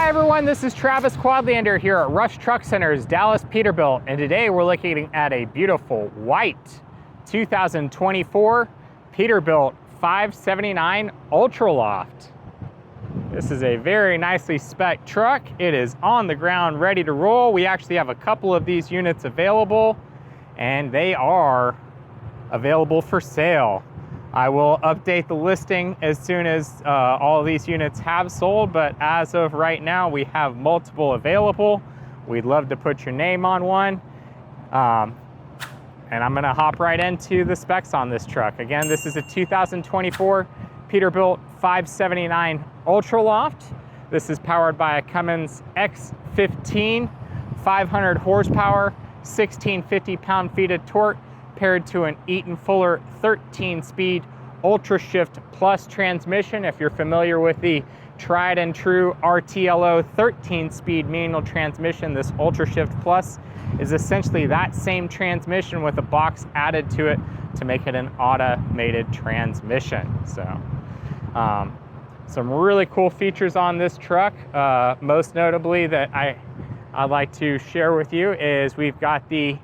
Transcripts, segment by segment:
Hi everyone, this is Travis Quadlander here at Rush Truck Center's Dallas Peterbilt, and today we're looking at a beautiful white 2024 Peterbilt 579 UltraLoft. This is a very nicely spec'd truck. It is on the ground, ready to roll. We actually have a couple of these units available, and they are available for sale. I will update the listing as soon as all of these units have sold, but as of right now, we have multiple available. We'd love to put your name on one. And I'm gonna hop right into the specs on this truck. Again, this is a 2024 Peterbilt 579 UltraLoft. This is powered by a Cummins X15, 500 horsepower, 1650 pound-feet of torque, paired to an Eaton Fuller 13-speed UltraShift Plus transmission. If you're familiar with the tried and true RTLO 13-speed manual transmission, this UltraShift Plus is essentially that same transmission with a box added to it to make it an automated transmission. So some really cool features on this truck. Most notably that I'd like to share with you is we've got the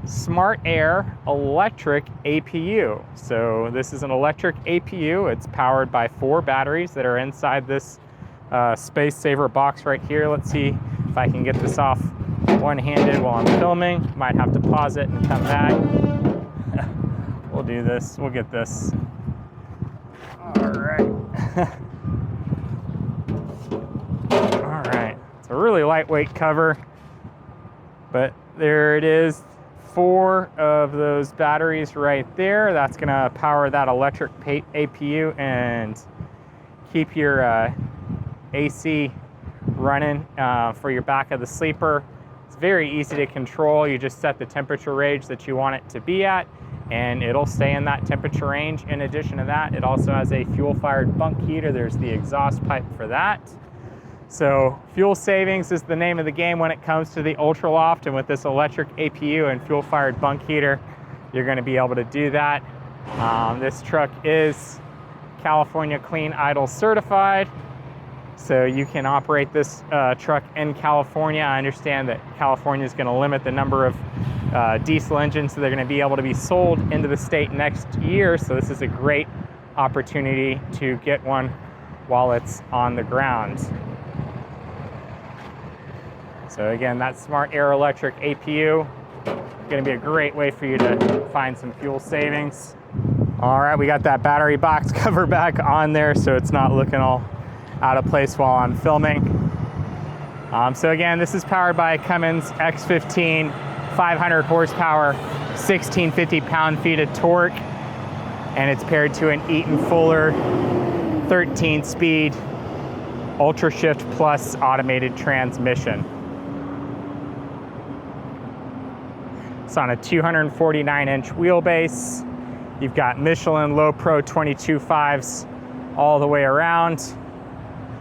Smart Air electric APU. So this is an electric APU. It's powered by 4 batteries that are inside this space saver box right here. Let's see if I can get this off one-handed while I'm filming. Might have to pause it and come back. We'll do this. We'll get this. All right. All right. It's a really lightweight cover, but there it is. 4 of those batteries right there. That's gonna power that electric APU and keep your AC running for your back of the sleeper. It's very easy to control. You just set the temperature range that you want it to be at, and it'll stay in that temperature range. In addition to that, it also has a fuel-fired bunk heater. There's the exhaust pipe for that. So fuel savings is the name of the game when it comes to the UltraLoft, and with this electric APU and fuel-fired bunk heater, you're going to be able to do that. This truck is California Clean Idle certified, so you can operate this truck in California. I understand that California is going to limit the number of diesel engines that are going to be able to be sold into the state next year, so this is a great opportunity to get one while it's on the ground. So again, that Smart Air electric APU, gonna be a great way for you to find some fuel savings. All right, we got that battery box cover back on there so it's not looking all out of place while I'm filming. So again, this is powered by a Cummins X15, 500 horsepower, 1650 pound-feet of torque, and it's paired to an Eaton Fuller 13-speed UltraShift Plus automated transmission. It's on a 249-inch wheelbase. You've got Michelin Lo Pro 22.5s all the way around.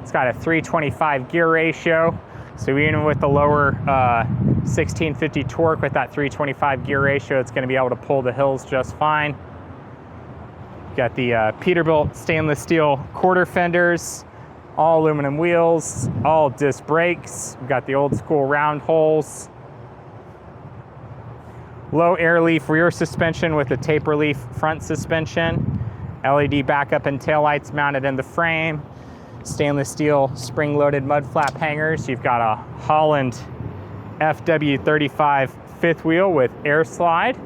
It's got a 325 gear ratio. So even with the lower 1650 torque with that 325 gear ratio, it's gonna be able to pull the hills just fine. You've got the Peterbilt stainless steel quarter fenders, all aluminum wheels, all disc brakes. We've got the old school round holes. Low air leaf rear suspension with a taper leaf front suspension. LED backup and taillights mounted in the frame. Stainless steel spring-loaded mud flap hangers. You've got a Holland FW35 fifth wheel with air slide.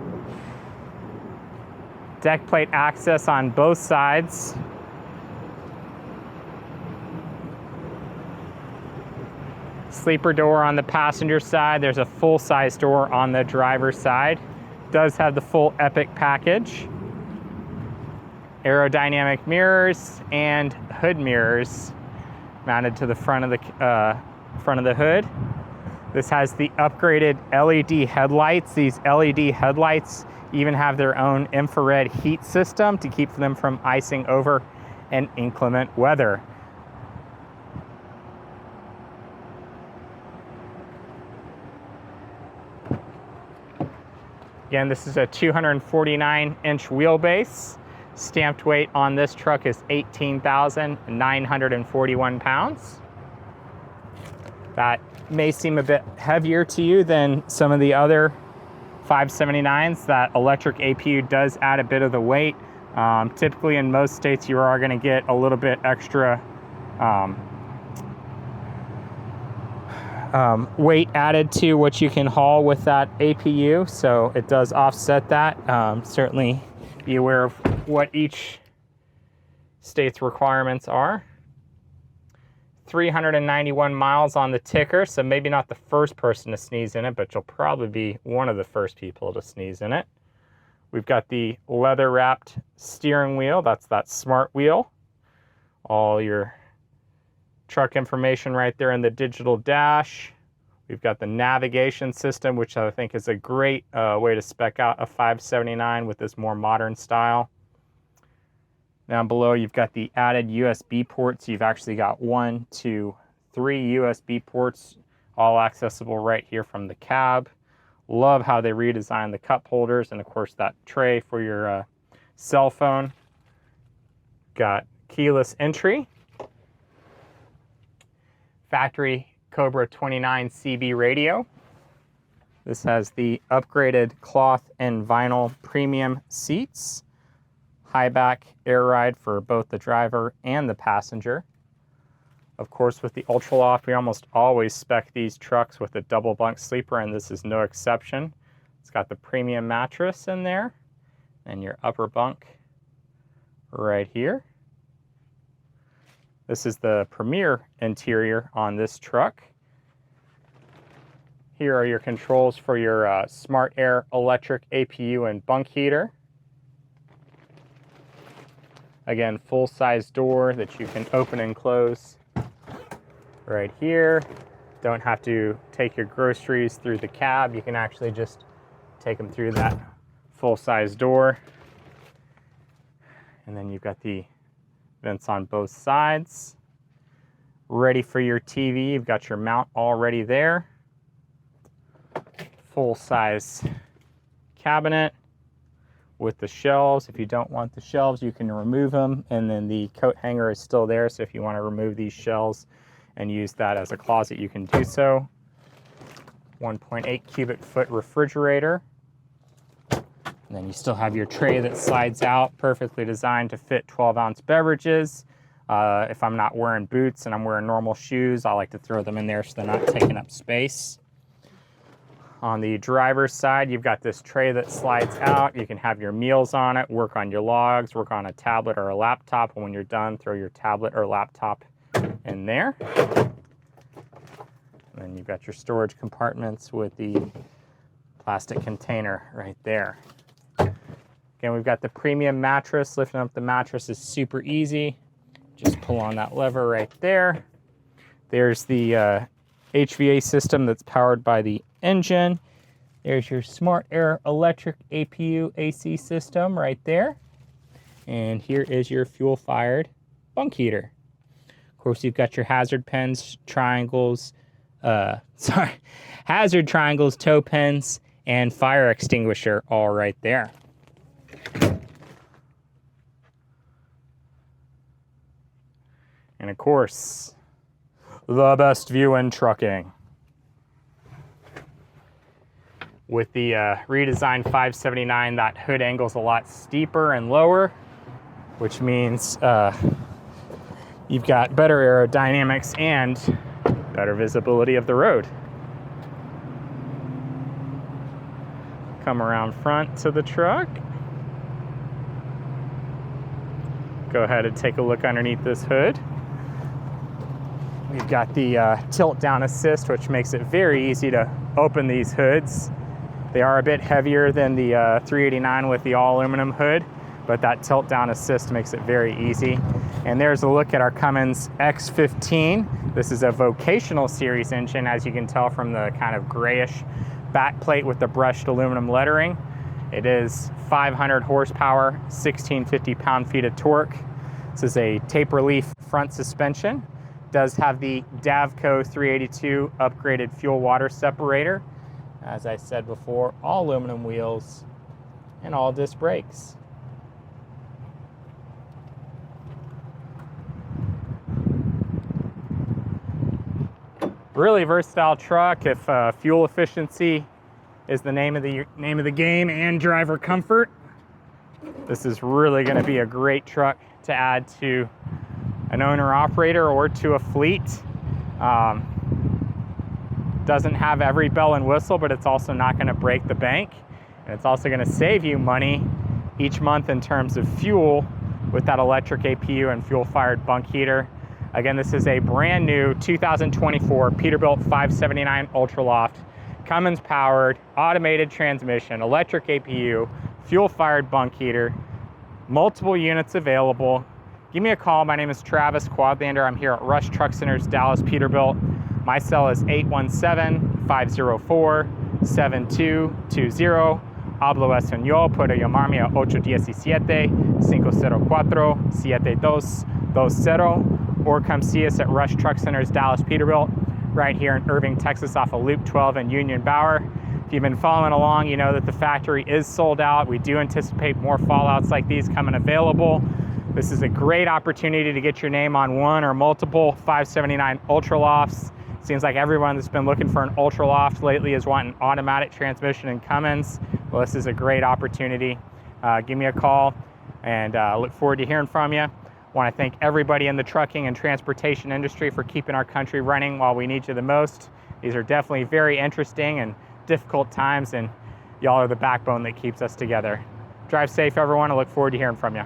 Deck plate access on both sides. Sleeper door on the passenger side. There's a full-size door on the driver's side. Does have the full EPIQ package. Aerodynamic mirrors and hood mirrors mounted to the front of the hood. This has the upgraded LED headlights. These LED headlights even have their own infrared heat system to keep them from icing over in inclement weather. Again, this is a 249-inch wheelbase. Stamped weight on this truck is 18,941 pounds. That may seem a bit heavier to you than some of the other 579s. That electric APU does add a bit of the weight. Typically in most states you are going to get a little bit extra weight added to what you can haul with that APU, so it does offset that. Certainly be aware of what each state's requirements are. 391 miles on the ticker, so maybe not the first person to sneeze in it, but you'll probably be one of the first people to sneeze in it. We've got the leather wrapped steering wheel. That's that smart wheel. All your truck information right there in the digital dash. We've got the navigation system, which I think is a great way to spec out a 579 with this more modern style. Down below, you've got the added USB ports. You've actually got 1, 2, 3 USB ports, all accessible right here from the cab. Love how they redesigned the cup holders and, of course, that tray for your cell phone. Got keyless entry. Factory Cobra 29 CB radio. This has the upgraded cloth and vinyl premium seats. High back air ride for both the driver and the passenger. Of course, with the UltraLoft, we almost always spec these trucks with a double bunk sleeper, and this is no exception. It's got the premium mattress in there and your upper bunk right here. This is the premier interior on this truck. Here are your controls for your Smart Air electric APU and bunk heater. Again, full-size door that you can open and close right here. Don't have to take your groceries through the cab. You can actually just take them through that full-size door. And then you've got the vents on both sides. Ready for your TV. You've got your mount already there. Full-size cabinet with the shelves. If you don't want the shelves, you can remove them, and then the coat hanger is still there, so if you want to remove these shelves and use that as a closet, you can do so. 1.8 cubic foot refrigerator. And then you still have your tray that slides out, perfectly designed to fit 12-ounce beverages. If I'm not wearing boots and I'm wearing normal shoes, I like to throw them in there so they're not taking up space. On the driver's side, you've got this tray that slides out. You can have your meals on it, work on your logs, work on a tablet or a laptop. And when you're done, throw your tablet or laptop in there. And then you've got your storage compartments with the plastic container right there. Again, we've got the premium mattress. Lifting up the mattress is super easy. Just pull on that lever right there. There's the HVA system that's powered by the engine. There's your Smart Air electric APU AC system right there. And here is your fuel-fired bunk heater. Of course, you've got your hazard pens, triangles, hazard triangles, tow pins, and fire extinguisher all right there. And of course, the best view in trucking. With the redesigned 579, that hood angle's a lot steeper and lower, which means you've got better aerodynamics and better visibility of the road. Come around front to the truck. Go ahead and take a look underneath this hood. We've got the tilt down assist, which makes it very easy to open these hoods. They are a bit heavier than the 389 with the all aluminum hood, but that tilt down assist makes it very easy. And there's a look at our Cummins X15. This is a vocational series engine, as you can tell from the kind of grayish backplate with the brushed aluminum lettering. It is 500 horsepower, 1650 pound-feet of torque. This is a taper leaf front suspension. Does have the Davco 382 upgraded fuel water separator. As I said before, all aluminum wheels and all disc brakes. Really versatile truck. If fuel efficiency is the name of the game and driver comfort, this is really going to be a great truck to add to an owner-operator or to a fleet. Doesn't have every bell and whistle, but it's also not going to break the bank. And it's also going to save you money each month in terms of fuel with that electric APU and fuel-fired bunk heater. Again, this is a brand new 2024 Peterbilt 579 UltraLoft, Cummins powered, automated transmission, electric APU, fuel-fired bunk heater, multiple units available. Give me a call. My name is Travis Quadlander. I'm here at Rush Truck Center's Dallas Peterbilt. My cell is 817-504-7220. Hablo español. Puede llamarme a 817-504-7220, or come see us at Rush Truck Center's Dallas Peterbilt, right here in Irving, Texas, off of Loop 12 and Union Bower. If you've been following along, you know that the factory is sold out. We do anticipate more fallouts like these coming available. This is a great opportunity to get your name on one or multiple 579 UltraLofts. Seems like everyone that's been looking for an UltraLoft lately is wanting automatic transmission in Cummins. Well, this is a great opportunity. Give me a call, and look forward to hearing from you. I want to thank everybody in the trucking and transportation industry for keeping our country running while we need you the most. These are definitely very interesting and difficult times, and y'all are the backbone that keeps us together. Drive safe, everyone. I look forward to hearing from you.